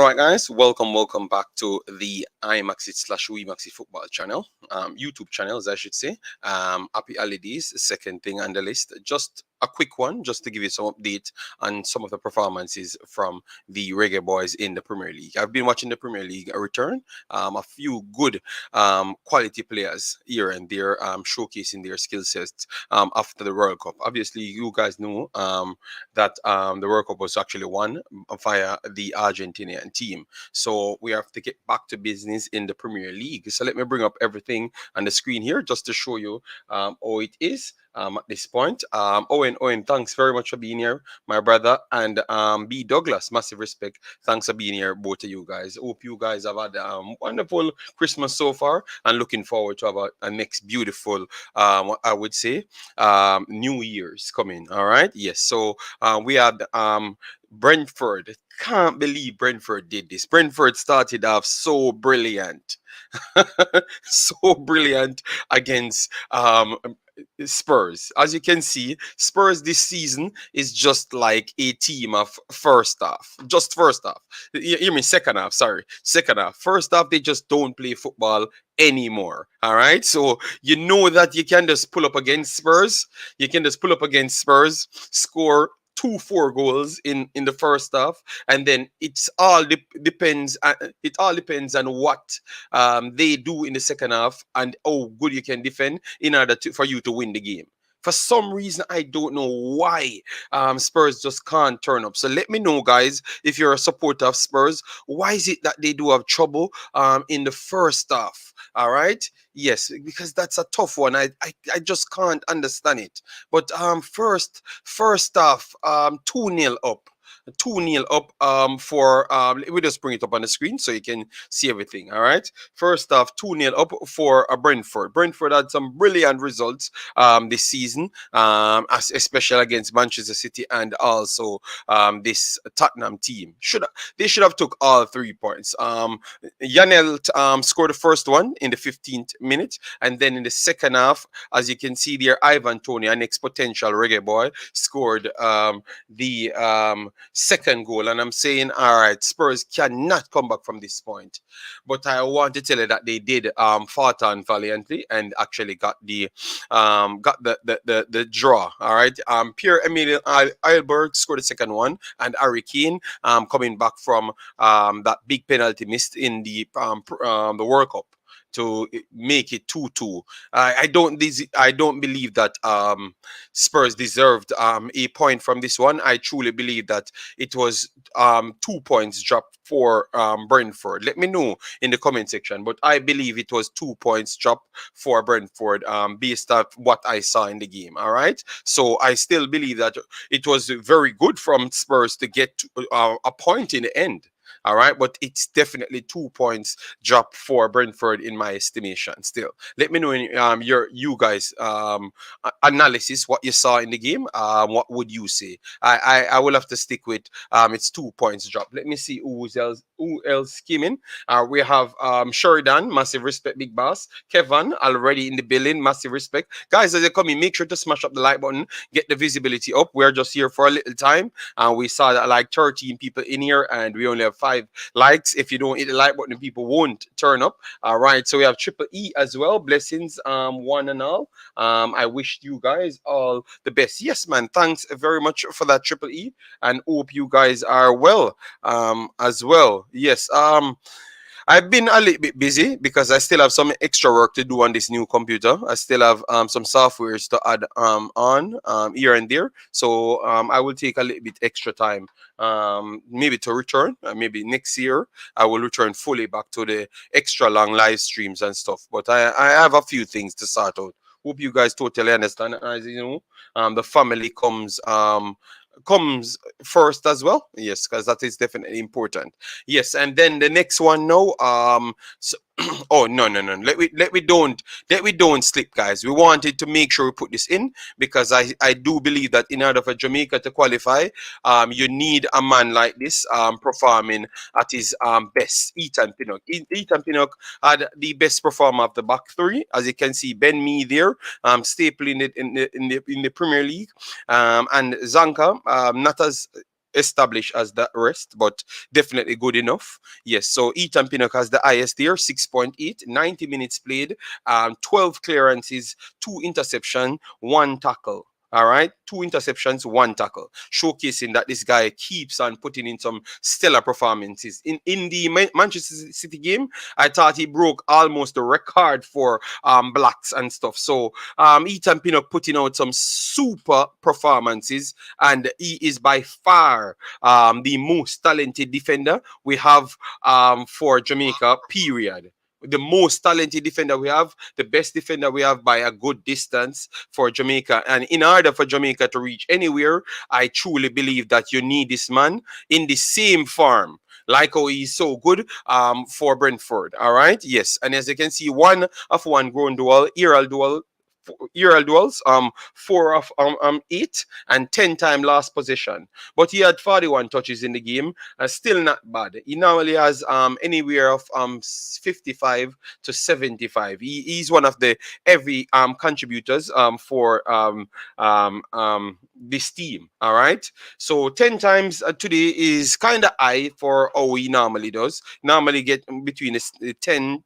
right, guys, welcome back to the Imaxit slash Imaxit football channel, YouTube channels, I should say. Happy holidays, second thing on the list. Just a quick one, just to give you some update on some of the performances from the Reggae Boyz in the Premier League. I've been watching the Premier League return. A few good quality players here and there showcasing their skill sets after the World Cup. Obviously, you guys know that the World Cup was actually won via the Argentinian team. So we have to get back to business in the Premier League. So let me bring up everything on the screen here just to show you how it is. At this point, Owen, thanks very much for being here, my brother, and B Douglas, massive respect. Thanks for being here, both of you guys. Hope you guys have had a wonderful Christmas so far, and looking forward to about a next beautiful, I would say, New Year's coming. All right, yes. So we had Brentford. Can't believe Brentford did this. Brentford started off so brilliant. So brilliant against Spurs. As you can see, Spurs this season is just like a team of first half. Just first half. You hear me? Second half, sorry. Second half. First half, they just don't play football anymore. All right. So you know that you can just pull up against Spurs. You can just pull up against Spurs, score 2-4 goals in the first half, and then it's all depends. It all depends on what they do in the second half and how good you can defend in order for you to win the game. For some reason, I don't know why Spurs just can't turn up. So let me know, guys, if you're a supporter of Spurs, why is it that they do have trouble in the first half? All right. Yes, because that's a tough one. I just can't understand it. But first half, 2-0 up. 2-0 up for we just bring it up on the screen so you can see everything. All right. First half, 2-0 up for Brentford. Brentford had some brilliant results this season, especially against Manchester City and also this Tottenham team. They should have took all 3 points. Yanel scored the first one in the 15th minute, and then in the second half, as you can see there, Ivan Toney, an ex potential reggae boy, scored the second goal. And I'm saying, all right, Spurs cannot come back from this point. But I want to tell you that they did fought on valiantly and actually got the draw. All right. Pierre-Emile Eilberg scored the second one, and Harry Kane coming back from that big penalty missed in the World Cup to make it 2-2. I don't believe that Spurs deserved a point from this one. I truly believe that it was 2 points dropped for Brentford. Let me know in the comment section, but I believe it was 2 points dropped for Brentford based on what I saw in the game. All right, so I still believe that it was very good from Spurs to get a point in the end. All right, but it's definitely 2 points drop for Brentford in my estimation. Still, let me know in you guys analysis what you saw in the game. What would you say? I will have to stick with it's 2 points drop. Let me see who else came in. We have Sheridan, massive respect, big boss. Kevin already in the building, massive respect, guys. As you come in, make sure to smash up the like button, get the visibility up. We're just here for a little time, and we saw that like 13 people in here, and we only have 5 likes. If you don't hit the like button, people won't turn up. All right, so we have Triple E as well. Blessings, one and all. I wish you guys all the best. Yes, man. Thanks very much for that, Triple E, and hope you guys are well as well. Yes. I've been a little bit busy because I still have some extra work to do on this new computer. I still have some softwares to add on here and there. So I will take a little bit extra time maybe to return. Maybe next year I will return fully back to the extra long live streams and stuff. But I have a few things to sort out. Hope you guys totally understand. As you know, the family comes first as well. Yes, because that is definitely important. Yes, and then the next one now. So, oh no. Let we don't slip, guys. We wanted to make sure we put this in because I do believe that in order for Jamaica to qualify, you need a man like this performing at his best. Ethan Pinnock. Ethan Pinnock had the best performer of the back three, as you can see. Ben Mee there, staple in the Premier League, and Zanka not as established as the rest, but definitely good enough. Yes, so Ethan Pinnock has the highest there, 6.8, 90 minutes played, 12 clearances, 2 interception, 1 tackle. All right, 2 interceptions, 1 tackle, showcasing that this guy keeps on putting in some stellar performances. In the Manchester City game, I thought he broke almost the record for blocks and stuff. So Ethan Pinnock putting out some super performances, and he is by far the most talented defender we have for Jamaica, period. The most talented defender we have, the best defender we have by a good distance for Jamaica. And in order for Jamaica to reach anywhere, I truly believe that you need this man in the same form. Like how he's so good for Brentford. All right. Yes. And as you can see, 1 of 1 grown duel, Earl duels, 4 of 8 and 10-time last possession. But he had 41 touches in the game, still not bad. He normally has anywhere of 55 to 75. He's one of the heavy contributors for this team. All right. So 10 times today is kind of high for how he normally does. Normally get between 10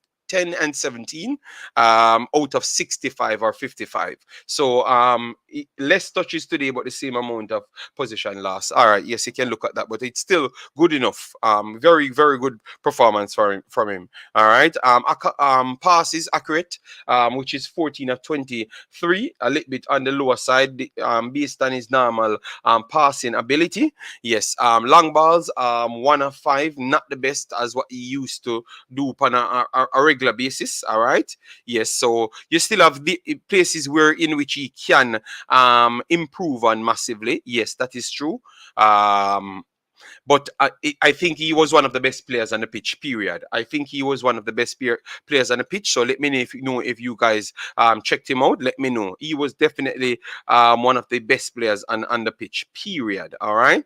and 17 out of 65 or 55. So less touches today, but the same amount of possession loss. All right, yes, you can look at that, but it's still good enough. Very, very good performance from him. All right. Passes accurate, which is 14 of 23, a little bit on the lower side, based on his normal passing ability. Yes. Long balls, 1 of 5, not the best as what he used to do on a regular basis. All right. Yes. So you still have the places where in which he can improve on massively. Yes, that is true. But I think he was one of the best players on the pitch, period. I think he was one of the best players on the pitch. So let me know if you guys checked him out. Let me know. He was definitely one of the best players on the pitch, period. All right.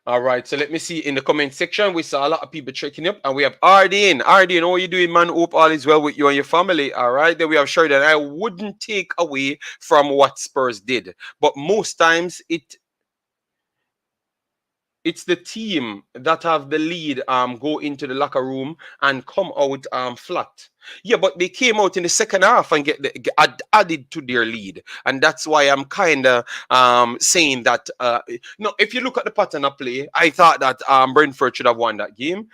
All right, so let me see in the comment section. We saw a lot of people checking up, and we have Ardeen. Ardeen, how are you doing, man? Hope all is well with you and your family. All right, then we have Sheridan. I wouldn't take away from what Spurs did, but most times it's the team that have the lead go into the locker room and come out flat. Yeah, but they came out in the second half and added to their lead, and that's why I'm kind of saying that. No, if you look at the pattern of play, I thought that Brentford should have won that game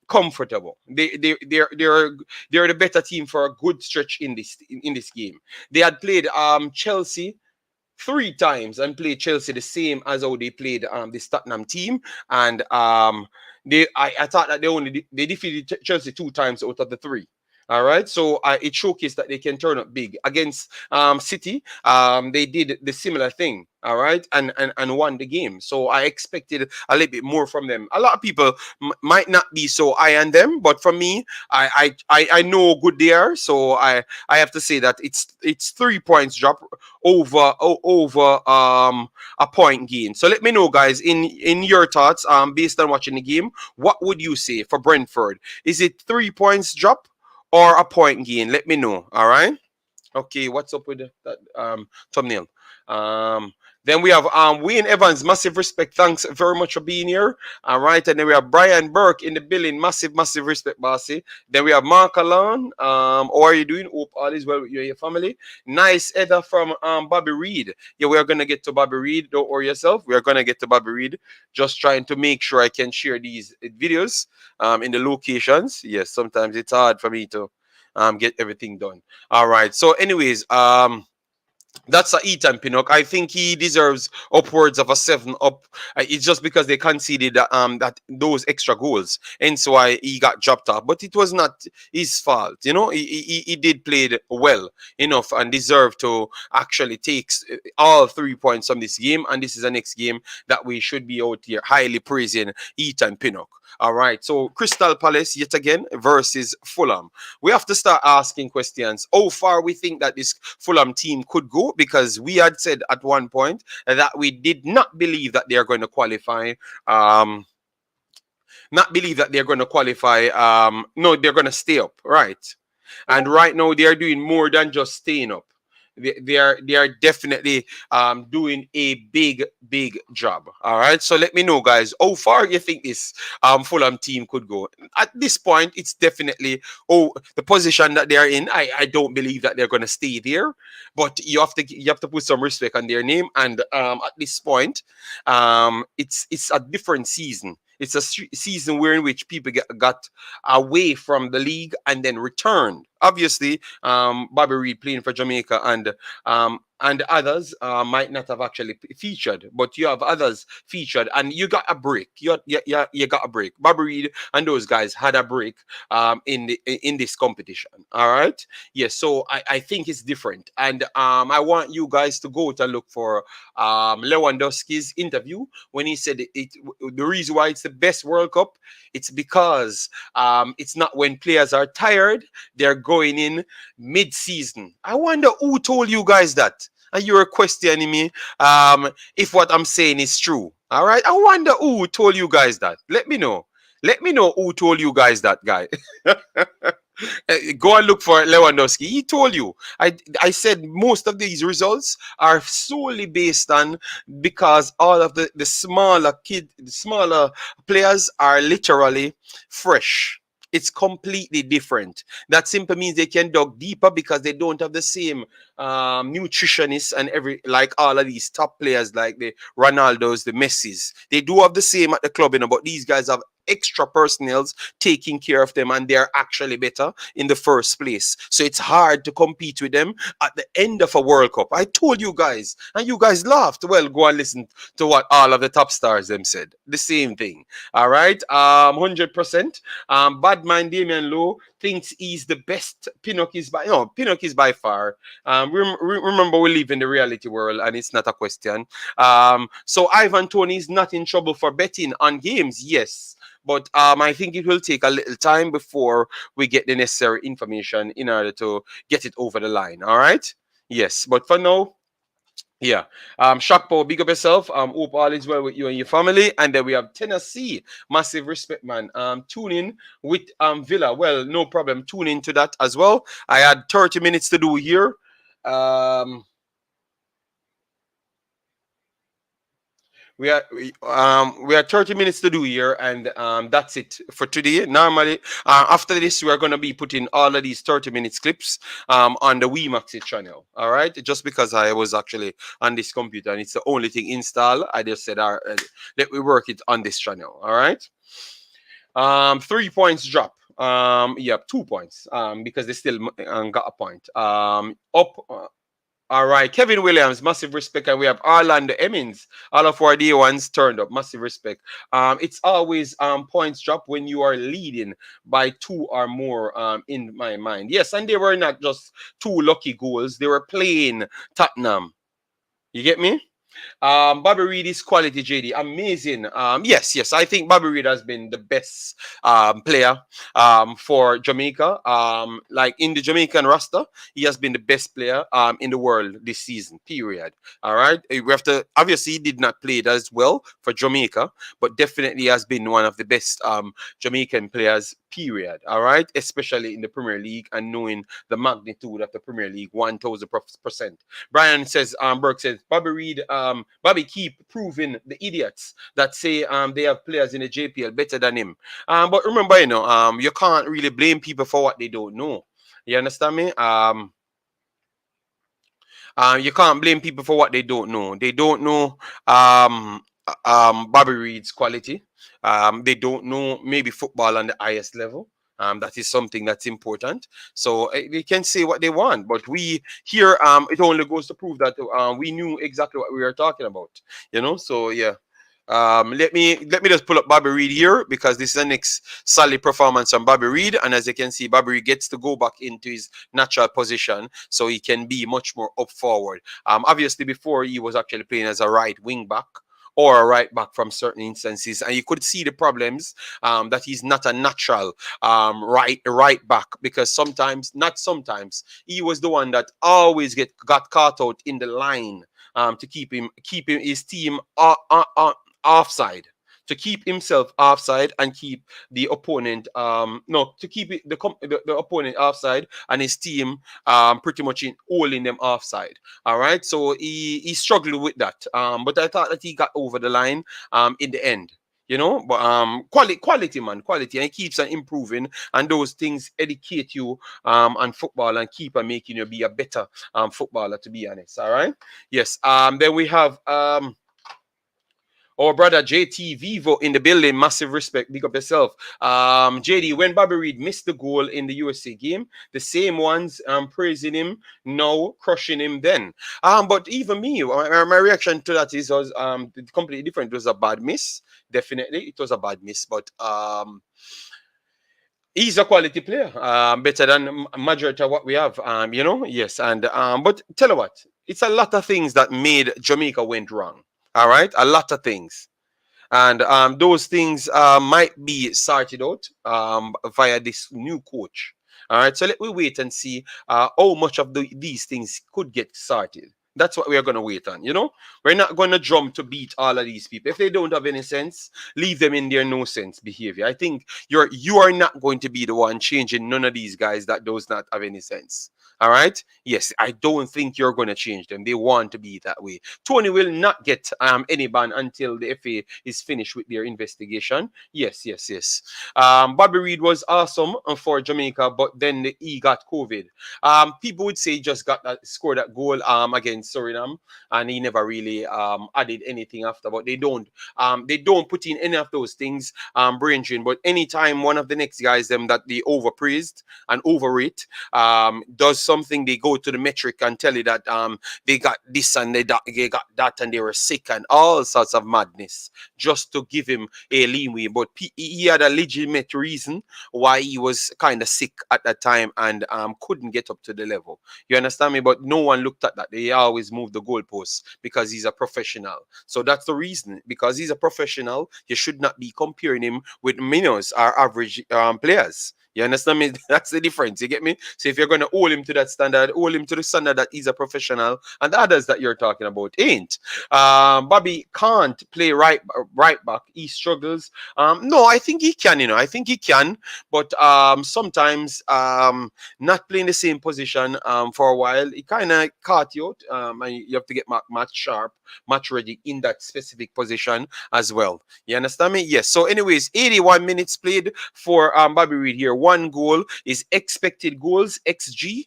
comfortable. They're the better team for a good stretch in this game. They had played Chelsea 3 times and played Chelsea the same as how they played this Tottenham team. And I thought that they defeated Chelsea 2 times out of the 3. All right, so it showcased that they can turn up big against City. They did the similar thing. All right, and won the game. So I expected a little bit more from them. A lot of people might not be so high on them, but for me, I know how good they are. So I have to say that it's 3 points drop over a point gain. So let me know, guys, in your thoughts based on watching the game, what would you say for Brentford? Is it 3 points drop or a point gain? Let me know. All right. Okay, what's up with that thumbnail? Then we have Wayne Evans, massive respect. Thanks very much for being here. All right, and then we have Brian Burke in the building, massive respect, bossy. Then we have Mark Alon. How are you doing? Hope all is well with you and your family. Nice header from Bobby Reid. Yeah, we are gonna get to Bobby Reid. Don't worry yourself. We are gonna get to Bobby Reid. Just trying to make sure I can share these videos in the locations. Yes, sometimes it's hard for me to get everything done. All right. So, anyways, that's a Ethan Pinnock. I think he deserves upwards of a 7 up. It's just because they conceded that those extra goals, and so he got dropped off. But it was not his fault, you know. He did play well enough and deserved to actually take all 3 points from this game. And this is the next game that we should be out here highly praising Ethan Pinnock. All right. So Crystal Palace yet again versus Fulham. We have to start asking questions. How far we think that this Fulham team could go, because we had said at one point that we did not believe that they are going to qualify. Not believe that they're going to qualify. No, they're going to stay up, right? And right now they are doing more than just staying up. They are definitely doing a big job. All right, so let me know, guys, how far you think this Fulham team could go. At this point, it's definitely the position that they are in. I don't believe that they're going to stay there, but you have to put some respect on their name. And at this point, it's a different season. It's a season where in which people got away from the league and then returned. Obviously, Bobby Reid playing for Jamaica and others might not have actually featured, but you have others featured, and you got a break. You got a break. Bobby Reid and those guys had a break in this competition. All right, yes. So I think it's different, and I want you guys to go to look for Lewandowski's interview when he said the reason why it's the best World Cup. It's because it's not when players are tired, they're going in mid-season. I wonder who told you guys that. And you're questioning me if what I'm saying is true. All right. I wonder who told you guys that. Let me know. Let me know who told you guys that, guy. Go and look for Lewandowski. He told you. I said most of these results are solely based on because all of the smaller players are literally fresh. It's completely different. That simply means they can dug deeper because they don't have the same nutritionists and like all of these top players like the Ronaldos, the Messis. They do have the same at the club, but these guys have extra personnels taking care of them, and they're actually better in the first place. So it's hard to compete with them at the end of a World Cup. I told you guys, and you guys laughed. Well, go and listen to what all of the top stars them said. The same thing. All right, 100%. Badman Damian Lowe thinks he's the best. Pinnock is by far. Remember, we live in the reality world, and it's not a question. So Ivan Toney is not in trouble for betting on games. Yes. But I think it will take a little time before we get the necessary information in order to get it over the line. All right? Yes. But for now, yeah. Shakpo, big up yourself. Hope all is well with you and your family. And then we have Tennessee. Massive respect, man. Tune in with Villa. Well, no problem. Tune in to that as well. I had 30 minutes to do here. We are 30 minutes to do here, and that's it for today. Normally, after this, we are going to be putting all of these 30 minutes clips on the Imaxit channel. All right, just because I was actually on this computer and it's the only thing installed, I just said, let me work it on this channel. All right. 3 points drop. Yeah, 2 points. Because they still got a point. Up. All right, Kevin Williams, massive respect, and we have Orlando Emmons. All of our day ones turned up, massive respect. It's always points drop when you are leading by 2 or more. In my mind, yes, and they were not just 2 lucky goals; they were playing Tottenham. You get me? Bobby Reid is quality, JD. Amazing. Yes. I think Bobby Reid has been the best player for Jamaica. Like in the Jamaican roster, he has been the best player in the world this season, period. All right. We have to, obviously, he did not play it as well for Jamaica, but definitely has been one of the best Jamaican players, period. All right. Especially in the Premier League and knowing the magnitude of the Premier League, 1000%. Brian says, Burke says, Bobby keep proving the idiots that say they have players in the JPL better than him. But remember, you can't really blame people for what they don't know. You understand me? You can't blame people for what they don't know. They don't know Bobby Reid's quality. They don't know maybe football on the highest level. That is something that's important. So they can say what they want, but we here, it only goes to prove that we knew exactly what we were talking about. So yeah. Let me just pull up Bobby Reid here because this is the next solid performance from Bobby Reid, and as you can see, Bobby Reid gets to go back into his natural position so he can be much more up forward. Obviously, before he was actually playing as a right wing back or a right back from certain instances, and you could see the problems that he's not a natural right back, because not sometimes, he was the one that always got caught out in the line to keep his team offside, to keep himself offside and keep the opponent no to keep it, the opponent offside and his team pretty much in holding them offside. All right, so he struggled with that, but I thought that he got over the line in the end. But quality, man, quality, and it keeps on improving, and those things educate you on football and keep on making you be a better footballer, to be honest. All right, yes. Then we have our brother JT Vivo in the building. Massive respect. Big up yourself. JD, when Bobby Reid missed the goal in the USA game, the same ones praising him, now crushing him then. But even me, my reaction to that was completely different. It was a bad miss. Definitely, it was a bad miss. But he's a quality player, better than majority of what we have. Yes. And but tell you what, it's a lot of things that made Jamaica went wrong. All right, a lot of things. And those things might be sorted out via this new coach. All right, so let me wait and see how much of these things could get sorted. That's what we are going to wait on. We're not going to jump to beat all of these people. If they don't have any sense, leave them in their no sense behavior. I think you are not going to be the one changing none of these guys that does not have any sense. All right. Yes, I don't think you're going to change them. They want to be that way. Tony will not get any ban until the FA is finished with their investigation. Yes, yes, yes. Bobby Reid was awesome for Jamaica, but then he got COVID. People would say he just scored that goal against Suriname, and he never really added anything after. But they don't put in any of those things, brain drain. But anytime one of the next guys them that they overpraised and overrate does something, they go to the metric and tell you that they got this and they got that and they were sick and all sorts of madness just to give him a leeway. But he had a legitimate reason why he was kind of sick at that time and couldn't get up to the level. You understand me? But no one looked at that. They always moved the goalposts because he's a professional. So that's the reason. Because he's a professional, you should not be comparing him with minnows or average players. You understand me? That's the difference. You get me? So if you're going to hold him to that standard, hold him to the standard that he's a professional, and the others that you're talking about ain't. Bobby can't play right back. He struggles. No, I think he can. I think he can, but sometimes not playing the same position for a while, it kind of caught you out, and you have to get match sharp, match ready in that specific position as well. You understand me? Yes. So, anyways, 81 minutes played for Bobby Reid here. One goal. Is expected goals XG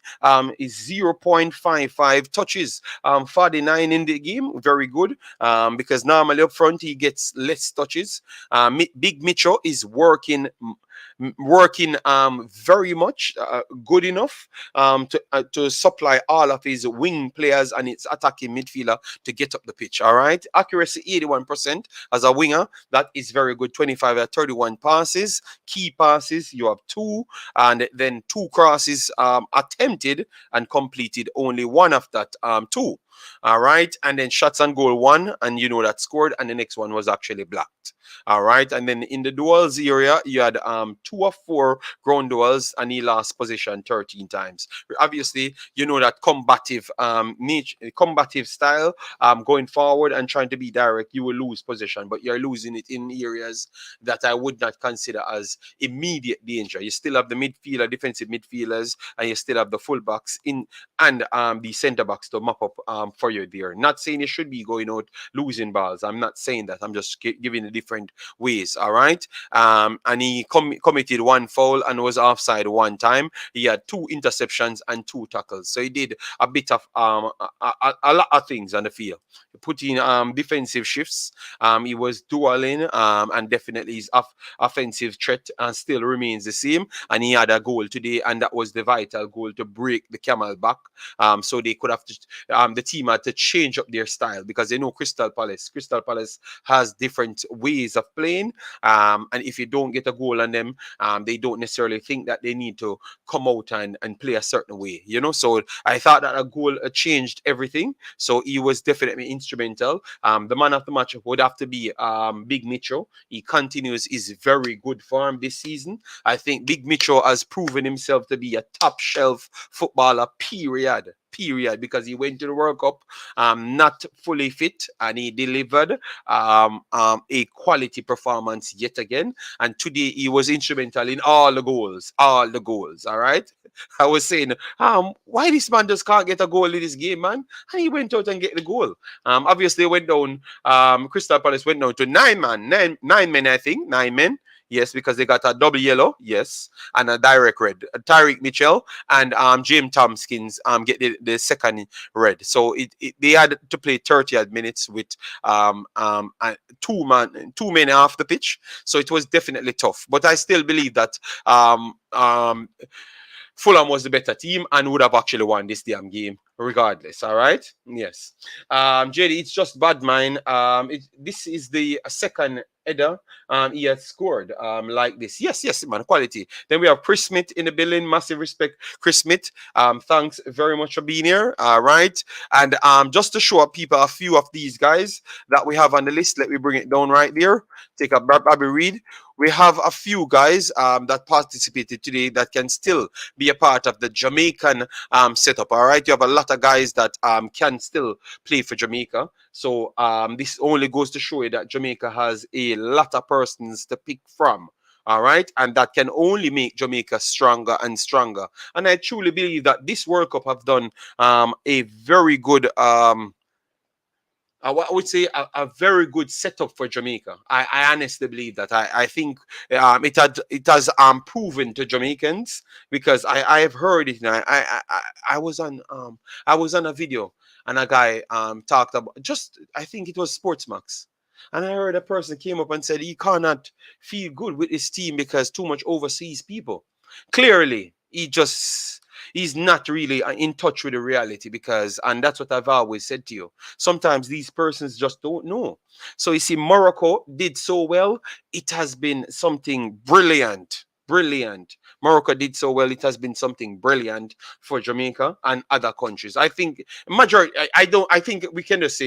is 0.55 touches. 49 in the game. Very good. Because normally up front he gets less touches. Big Mitchell is working very much good enough to supply all of his wing players and its attacking midfielder to get up the pitch. All right, accuracy 81% as a winger. That is very good. 25 at 31 passes. Key passes you have 2, and then 2 crosses attempted and completed. Only one of that 2. All right, and then shots on goal 1, and that scored, and the next one was actually blocked. All right, and then in the duels area, you had 2 of 4 ground duels, and he lost position 13 times. Obviously, that combative style, going forward and trying to be direct, you will lose position, but you're losing it in areas that I would not consider as immediate danger. You still have the defensive midfielders, and you still have the fullbacks and the centre backs to mop up for you there. Not saying you should be going out losing balls. I'm not saying that. I'm just giving the different ways. All right. And he committed 1 foul and was offside 1 time. He had 2 interceptions and 2 tackles. So he did a bit of a lot of things on the field. He put in defensive shifts. He was dueling, and definitely his offensive threat still remains the same. And he had a goal today, and that was the vital goal to break the camel back. So they could have the team had to change up their style because they know Crystal Palace has different ways of playing. And if you don't get a goal on them, they don't necessarily think that they need to come out and play a certain way. So I thought that a goal changed everything. So he was definitely instrumental. The man of the match would have to be Big Mitchell. He continues his very good form this season. I think Big Mitchell has proven himself to be a top shelf footballer, period. period, because he went to the World Cup not fully fit, and he delivered a quality performance yet again. And today he was instrumental in all the goals, all right. I was saying, why this man just can't get a goal in this game, man? And he went out and get the goal. Obviously went down. Crystal Palace went down to nine men, I think, 9 men. Yes, because they got a double yellow, yes, and a direct red. Tyreek Mitchell and James Tompkins get the second red. So they had to play 30 odd minutes with two men off the pitch. So it was definitely tough. But I still believe that Fulham was the better team and would have actually won this damn game regardless. All right. Yes. JD, it's just bad, man. This is the second header he has scored like this. Yes, man. Quality. Then we have Chris Smith in the building. Massive respect, Chris Smith. Thanks very much for being here. All right. And just to show up people a few of these guys that we have on the list, let me bring it down right there. Take a Bobby Reid. We have a few guys that participated today that can still be a part of the Jamaican setup. All right, you have a lot of guys that can still play for Jamaica. So this only goes to show you that Jamaica has a lot of persons to pick from. All right, and that can only make Jamaica stronger and stronger. And I truly believe that this World Cup have done a very good. I would say a very good setup for Jamaica. I honestly believe that. I think it has proven to Jamaicans, because I have heard it now. I was on a video, and a guy talked about, just, I think it was Sportsmax, and I heard a person came up and said he cannot feel good with his team because too much overseas people. Clearly, he's not really in touch with the reality, because, and that's what I've always said to you, sometimes these persons just don't know. So you see, Morocco did so well. It has been something brilliant. Morocco did so well. It has been something brilliant for Jamaica and other countries. I think majority. I think we can just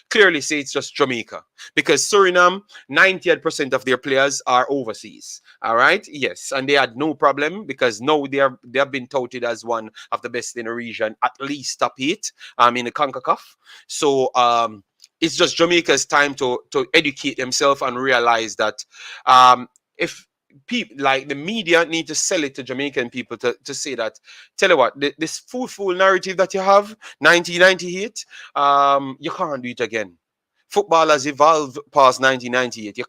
clearly say it's just Jamaica, because Suriname, 98% of their players are overseas. All right. Yes, and they had no problem, because now they have been touted as one of the best in the region, at least top 8 in the Concacaf. So it's just Jamaica's time to educate themselves and realize that if people like the media need to sell it to Jamaican people to say that, tell you what, this fool narrative that you have 1998, you can't do it again. Football has evolved past 1998. You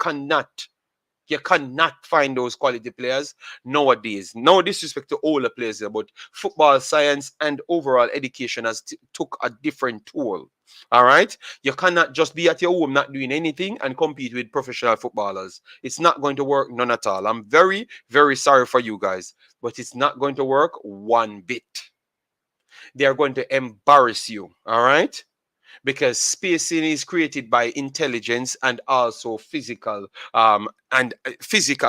cannot find those quality players nowadays. No disrespect to all the players, but football science and overall education has took a different toll. All right, you cannot just be at your home not doing anything and compete with professional footballers. It's not going to work, none at all. I'm very, very sorry for you guys, but it's not going to work one bit. They are going to embarrass you. All right, because spacing is created by intelligence and also physical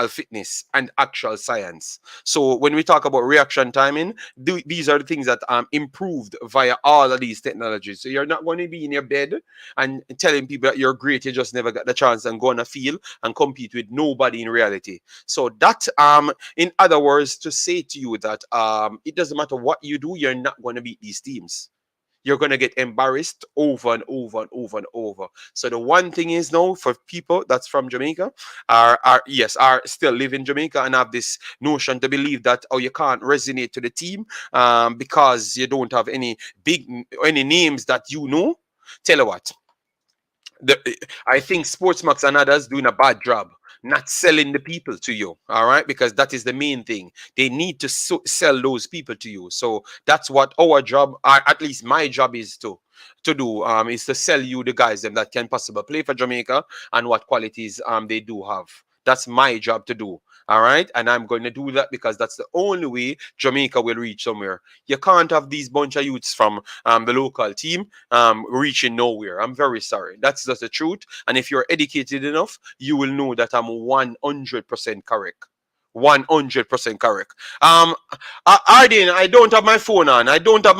fitness and actual science. So when we talk about reaction timing, these are the things that improved via all of these technologies. So you're not going to be in your bed and telling people that you're great, you just never got the chance, and go on a field and compete with nobody in reality. So that in other words, to say to you that it doesn't matter what you do, you're not going to beat these teams. You're going to get embarrassed over and over and over and over. So the one thing is now, for people that's from Jamaica, are still live in Jamaica and have this notion to believe that, oh, you can't resonate to the team because you don't have any names that you know. Tell you what, I think Sportsmax and others doing a bad job not selling the people to you, all right? Because that is the main thing. They need to sell those people to you. So that's what our job, or at least my job, is to do, is to sell you the guys them that can possibly play for Jamaica and what qualities they do have. That's my job to do. All right. And I'm going to do that because that's the only way Jamaica will reach somewhere. You can't have these bunch of youths from the local team reaching nowhere. I'm very sorry. That's just the truth. And if you're educated enough, you will know that I'm 100% correct. 100% correct. Arden, I don't have my phone on. I don't have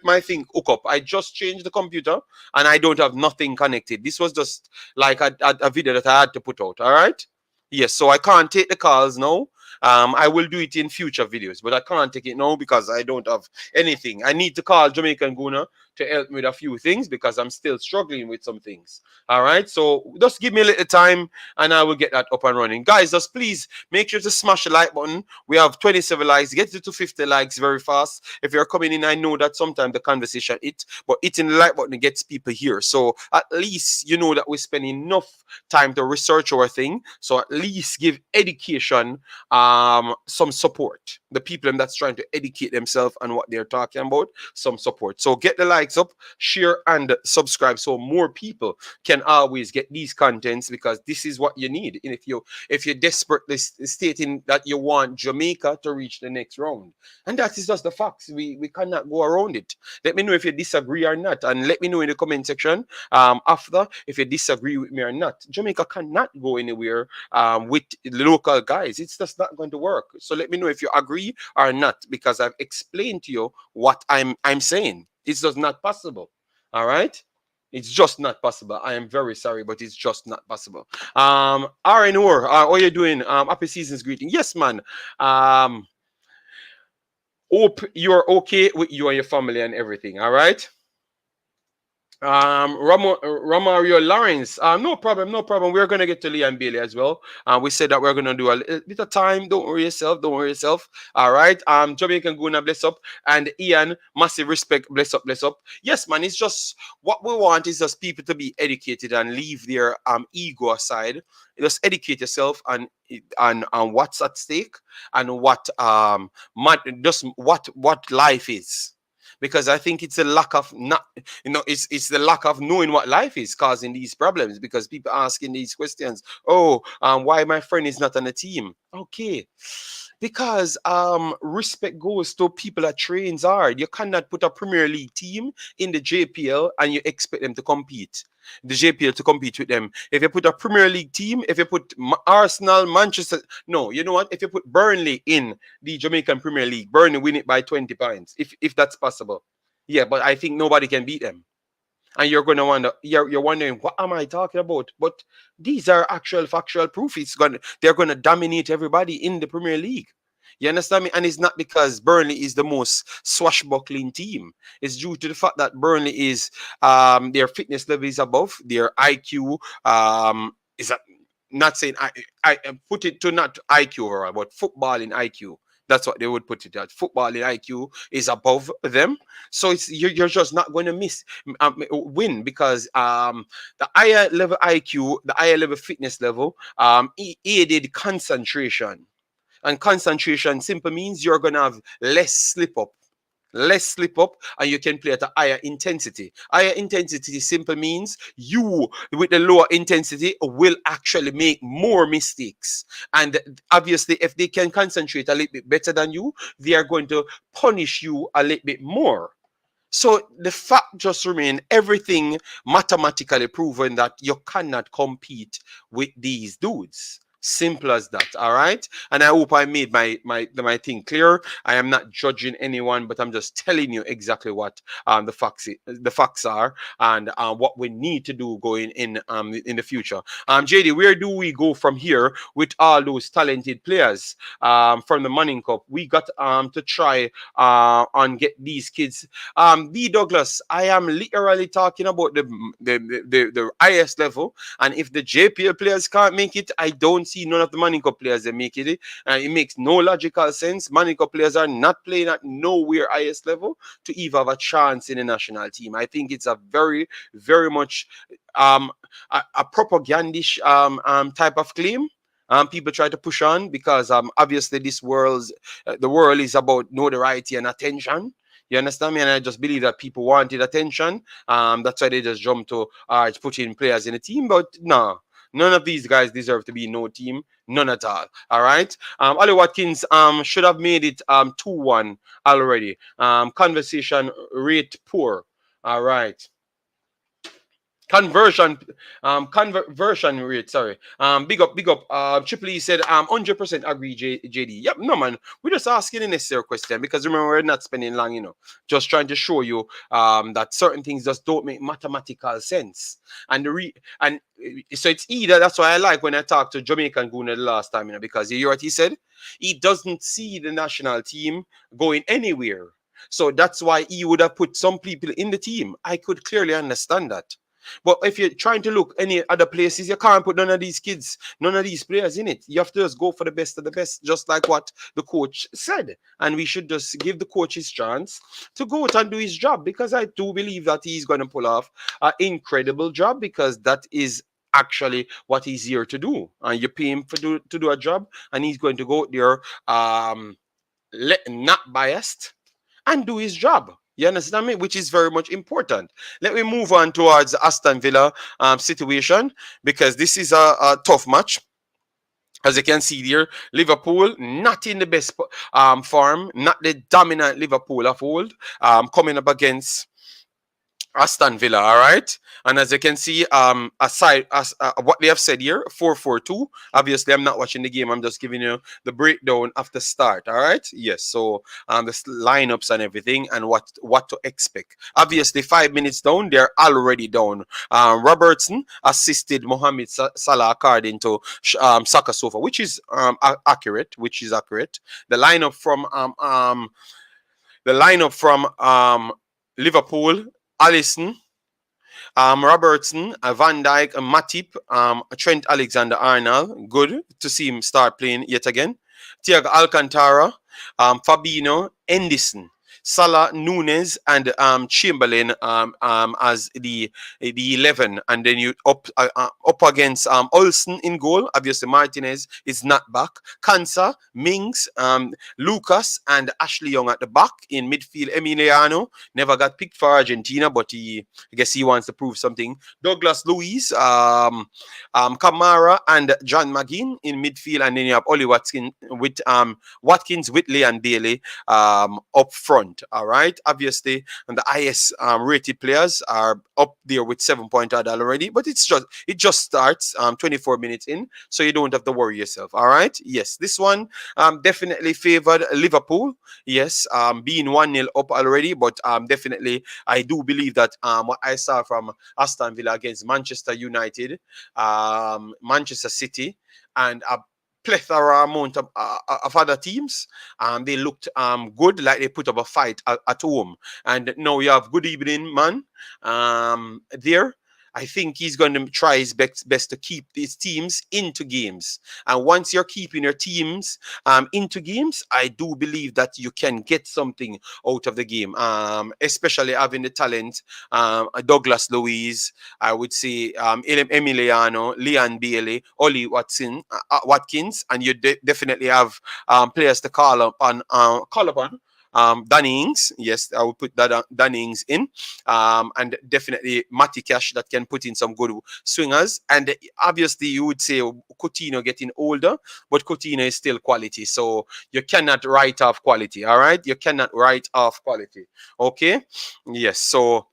my thing hook up. I just changed the computer and I don't have nothing connected. This was just like a video that I had to put out. All right. Yes, so I can't take the calls now. I will do it in future videos, but I can't take it now because I don't have anything. I need to call Jamaican Guna to help me with a few things because I'm still struggling with some things. All right, so just give me a little time and I will get that up and running. Guys, just please make sure to smash the like button. We have 27 likes. Get it to 50 likes very fast. If you're coming in, I know that sometimes the conversation but hitting the like button gets people here. So at least you know that we spend enough time to research our thing. So at least give education some support. The people that's trying to educate themselves on what they're talking about, some support. So get the likes up, share and subscribe so more people can always get these contents, because this is what you need. And if you're desperately stating that you want Jamaica to reach the next round, and that is just the facts, we cannot go around it. Let me know if you disagree or not, and let me know in the comment section after if you disagree with me or not. Jamaica cannot go anywhere with the local guys. It's just not going to work. So let me know if you agree or not, because I've explained to you what I'm saying. It's just not possible. All right. It's just not possible. I am very sorry, but it's just not possible. RNOR, how are you doing? Happy season's greeting. Yes, man. Hope you're okay with you and your family and everything. All right. Romario Lawrence, no problem, no problem. We're gonna get to Leon Bailey as well. We said that we're gonna do a little bit of time. Don't worry yourself, don't worry yourself. All right. Jamaican Guna, bless up, and Ian, massive respect, bless up, bless up. Yes, man. It's just what we want is just people to be educated and leave their ego aside. Just educate yourself on what's at stake and what just what life is, because I think it's a lack of not, it's the lack of knowing what life is causing these problems, because people asking these questions. Oh, why my friend is not on the team? Okay, because respect goes to people that trains hard. You cannot put a Premier League team in the JPL and you expect them to compete. The JPL to compete with them. If you put a Premier League team, if you put Arsenal, Manchester, no, you know what? If you put Burnley in the Jamaican Premier League, Burnley win it by 20 points, if that's possible. Yeah, but I think nobody can beat them. And you're gonna wonder, you're wondering, what am I talking about? But these are actual factual proof. They're gonna dominate everybody in the Premier League. You understand me? And it's not because Burnley is the most swashbuckling team. It's due to the fact that Burnley is their fitness level is above, their IQ is not saying I put it to not IQ overall, but footballing IQ. That's what they would put it at. Footballing IQ is above them, so you're just not going to win, because the higher level IQ, the higher level fitness level, aided concentration. And concentration simply means you're going to have less slip up, and you can play at a higher intensity. Higher intensity simply means you with the lower intensity will actually make more mistakes, and obviously if they can concentrate a little bit better than you, they are going to punish you a little bit more. So the fact just remains, everything mathematically proven that you cannot compete with these dudes. Simple as that. All right. And I hope I made my thing clear. I am not judging anyone, but I'm just telling you exactly what the facts are, and what we need to do going in the future. JD, where do we go from here with all those talented players from the Manning Cup? We got to try and get these kids. B Douglas, I am literally talking about the highest level, and if the JPL players can't make it, I don't see none of the Manning Cup players that make it. It makes no logical sense. Manning Cup players are not playing at nowhere highest level to even have a chance in the national team. I think it's a very, very much a propagandish type of claim. People try to push on because obviously the world is about notoriety and attention. You understand me? And I just believe that people wanted attention. That's why they just jumped to putting players in the team. But no, none of these guys deserve to be no team. None at all. All right. Ollie Watkins should have made it 2-1 already. Conversation rate poor. All right. Conversion conversion rate, sorry. Big up. Triple E said 100% agree, JD. Yep, no man. We're just asking a necessary question because remember we're not spending long, just trying to show you that certain things just don't make mathematical sense. And so it's either that's why I like when I talked to Jamaican Guna the last time, because you hear what he said? He doesn't see the national team going anywhere. So that's why he would have put some people in the team. I could clearly understand that. But if you're trying to look any other places, you can't put none of these kids, none of these players in it. You have to just go for the best of the best, just like what the coach said. And we should just give the coach his chance to go out and do his job, because I do believe that he's going to pull off an incredible job, because that is actually what he's here to do. And you pay him to do a job, and he's going to go out there not biased and do his job. You understand me? Which is very much important. Let me move on towards the Aston Villa situation, because this is a tough match. As you can see here, Liverpool not in the best form, not the dominant Liverpool of old, coming up against Aston Villa, all right. And as you can see, aside as what they have said here, 4-4-2. Obviously, I'm not watching the game. I'm just giving you the breakdown after start. All right. Yes. So the lineups and everything, and what to expect. Obviously, 5 minutes down, they're already down. Robertson assisted Mohamed Salah according to Soccer Sofa, which is accurate. Which is accurate. The lineup from Liverpool: Alisson, Robertson, Van Dijk, Matip, Trent Alexander-Arnold. Good to see him start playing yet again. Thiago Alcantara, Fabinho, Henderson, Salah, Nunes, and Chamberlain as the 11, and then you up against Olsen in goal. Obviously, Martinez is not back. Kansa, Mings, Lucas, and Ashley Young at the back. In midfield, Emiliano never got picked for Argentina, but I guess he wants to prove something. Douglas Luiz, Kamara, and John McGinn in midfield, and then you have Oli Watkins with Whitley and Bailey up front. All right, obviously, and the highest rated players are up there with 7 point already, but it just starts 24 minutes in, so you don't have to worry yourself. All right, yes, this one definitely favored Liverpool. Yes, being 1-0 up already, but definitely I do believe that what I saw from Aston Villa against Manchester United, Manchester City, and a plethora amount of other teams, they looked good, like they put up a fight at home. And now you have Good Evening Man there. I think he's going to try his best to keep these teams into games. And once you're keeping your teams into games, I do believe that you can get something out of the game, especially having the talent, Douglas Luiz, I would say Emiliano, Leon Bailey, Oli Watkins, and you definitely have players to call upon. Danny Ings, yes, I will put that Danny Ings in, and definitely Matty Cash that can put in some good swingers. And obviously, you would say Coutinho getting older, but Coutinho is still quality, so you cannot write off quality. All right, you cannot write off quality. Okay, yes, so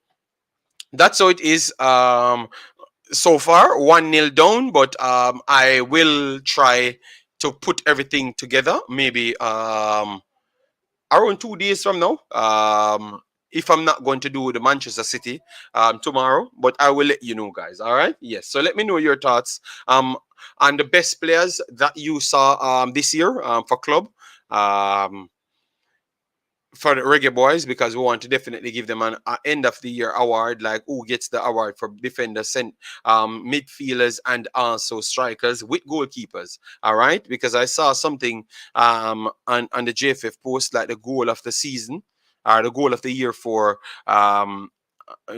that's how it is. So far 1-0 down, but I will try to put everything together. Maybe around 2 days from now, if I'm not going to do the Manchester City tomorrow, but I will let you know, guys. All right, yes, so let me know your thoughts on the best players that you saw this year for club, for the Reggae Boys, because we want to definitely give them an end of the year award, like who gets the award for defenders, midfielders, and also strikers with goalkeepers. All right, because I saw something on the JFF post, like the goal of the season or the goal of the year for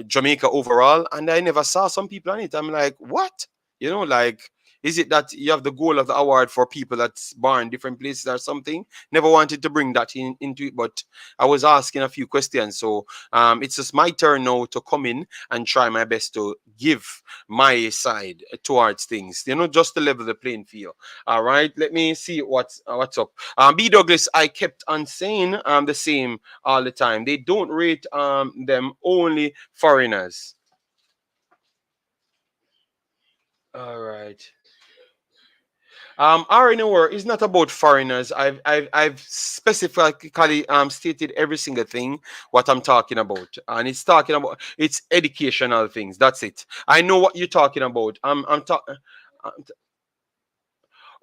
Jamaica overall, and I never saw some people on it. I'm like, what? Like, is it that you have the goal of the award for people that's born in different places or something? Never wanted to bring that into it, but I was asking a few questions. So it's just my turn now to come in and try my best to give my side towards things, just to level the playing field. All right, let me see what's up. B. Douglas, I kept on saying the same all the time. They don't rate them, only foreigners. All right. Our inner is not about foreigners. I've specifically stated every single thing what I'm talking about, and it's talking about it's educational things. That's it. I know what you're talking about. I'm talking.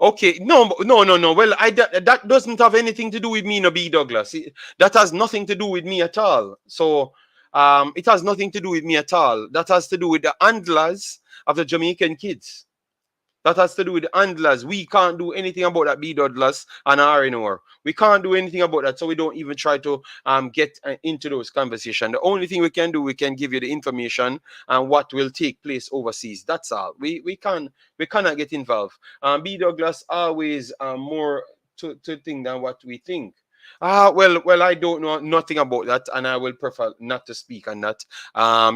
Okay, no, no, no, no. Well, that doesn't have anything to do with me, no B Douglas. That has nothing to do with me at all. So, it has nothing to do with me at all. That has to do with the handlers of the Jamaican kids. That has to do with the handlers. We can't do anything about that B Douglas and R anymore. We can't do anything about that, so we don't even try to get into those conversations. The only thing we can do, we can give you the information and what will take place overseas. That's all. We cannot get involved. B Douglas always more to think than what we think. Well, I don't know nothing about that, and I will prefer not to speak on that.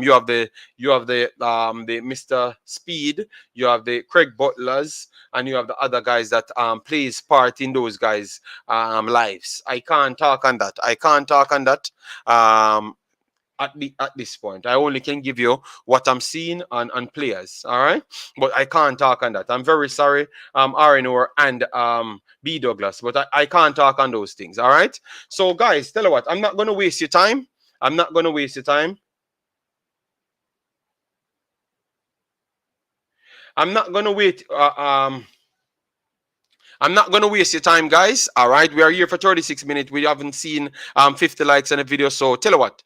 You have the Mr. Speed, you have the Craig Butlers, and you have the other guys that plays part in those guys' lives. I can't talk on that. I can't talk on that. Um, at this point, I only can give you what I'm seeing on players. All right, but I can't talk on that. I'm very sorry, RNO and B Douglas, but I can't talk on those things. All right. So guys, tell you what, I'm not gonna waste your time. I'm not gonna waste your time. I'm not gonna wait. I'm not going to waste your time, guys. All right. We are here for 36 minutes. We haven't seen 50 likes on the video. So tell you what,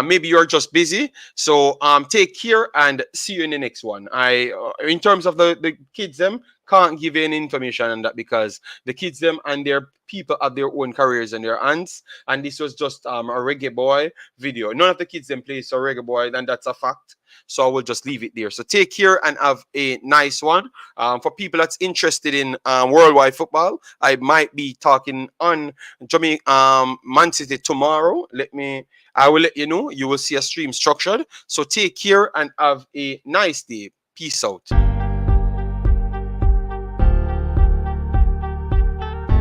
maybe you're just busy. So take care and see you in the next one. In terms of the kids, them can't give you any information on that because the kids, them and their people have their own careers in their hands. And this was just a reggae boy video. None of the kids them play so reggae boy, and that's a fact. So I will just leave it there. So take care and have a nice one. For people that's interested in worldwide football, I might be talking on Jamaica, Man City tomorrow. I will let you know. You will see a stream structured. So take care and have a nice day. Peace out.